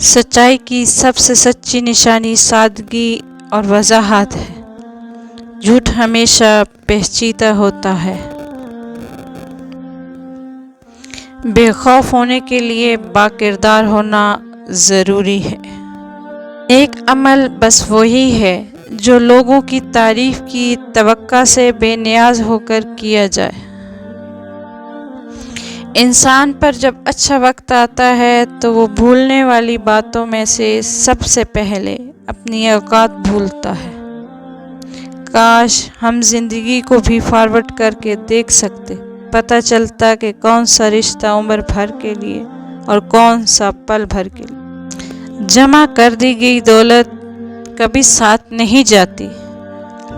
سچائی کی سب سے سچی نشانی سادگی اور وضاحت ہے۔ جھوٹ ہمیشہ پیچیدہ ہوتا ہے۔ بے خوف ہونے کے لیے باکردار ہونا ضروری ہے۔ ایک عمل بس وہی ہے جو لوگوں کی تعریف کی توقع سے بے نیاز ہو کر کیا جائے۔ انسان پر جب اچھا وقت آتا ہے تو وہ بھولنے والی باتوں میں سے سب سے پہلے اپنی اوقات بھولتا ہے۔ کاش ہم زندگی کو بھی فارورڈ کر کے دیکھ سکتے، پتہ چلتا کہ کون سا رشتہ عمر بھر کے لیے اور کون سا پل بھر کے لیے۔ جمع کر دی گئی دولت کبھی ساتھ نہیں جاتی،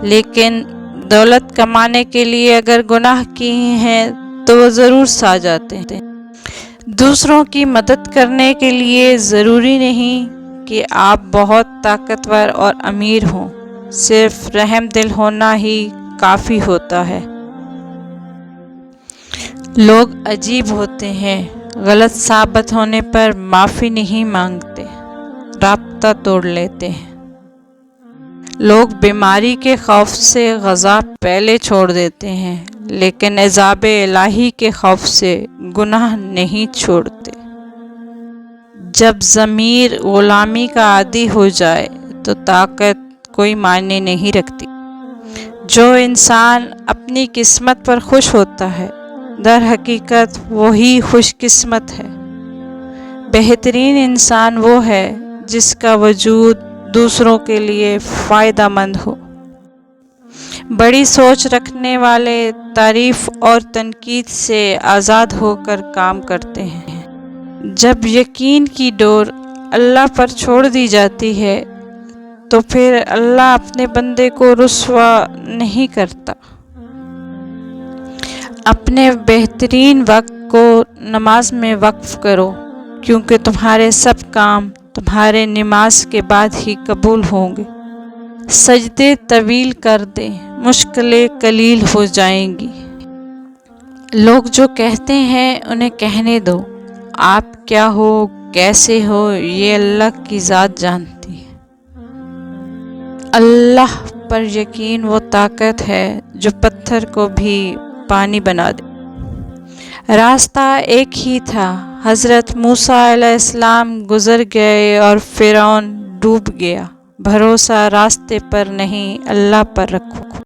لیکن دولت کمانے کے لیے اگر گناہ کیے ہیں تو وہ ضرور ساتھ جاتے ہیں۔ دوسروں کی مدد کرنے کے لیے ضروری نہیں کہ آپ بہت طاقتور اور امیر ہوں، صرف رحم دل ہونا ہی کافی ہوتا ہے۔ لوگ عجیب ہوتے ہیں، غلط ثابت ہونے پر معافی نہیں مانگتے، رابطہ توڑ لیتے ہیں۔ لوگ بیماری کے خوف سے غذا پہلے چھوڑ دیتے ہیں، لیکن عذاب الہی کے خوف سے گناہ نہیں چھوڑتے۔ جب ضمیر غلامی کا عادی ہو جائے تو طاقت کوئی معنی نہیں رکھتی۔ جو انسان اپنی قسمت پر خوش ہوتا ہے، در حقیقت وہی خوش قسمت ہے۔ بہترین انسان وہ ہے جس کا وجود دوسروں کے لیے فائدہ مند ہو۔ بڑی سوچ رکھنے والے تعریف اور تنقید سے آزاد ہو کر کام کرتے ہیں۔ جب یقین کی ڈور اللہ پر چھوڑ دی جاتی ہے تو پھر اللہ اپنے بندے کو رسوا نہیں کرتا۔ اپنے بہترین وقت کو نماز میں وقف کرو، کیونکہ تمہارے سب کام تمہارے نماز کے بعد ہی قبول ہوں گے۔ سجدے طویل کر دیں، مشکلیں قلیل ہو جائیں گی۔ لوگ جو کہتے ہیں انہیں کہنے دو، آپ کیا ہو، کیسے ہو، یہ اللہ کی ذات جانتی ہے۔ اللہ پر یقین وہ طاقت ہے جو پتھر کو بھی پانی بنا دے۔ راستہ ایک ہی تھا، حضرت موسیٰ علیہ السلام گزر گئے اور فرعون ڈوب گیا۔ بھروسہ راستے پر نہیں، اللہ پر رکھو۔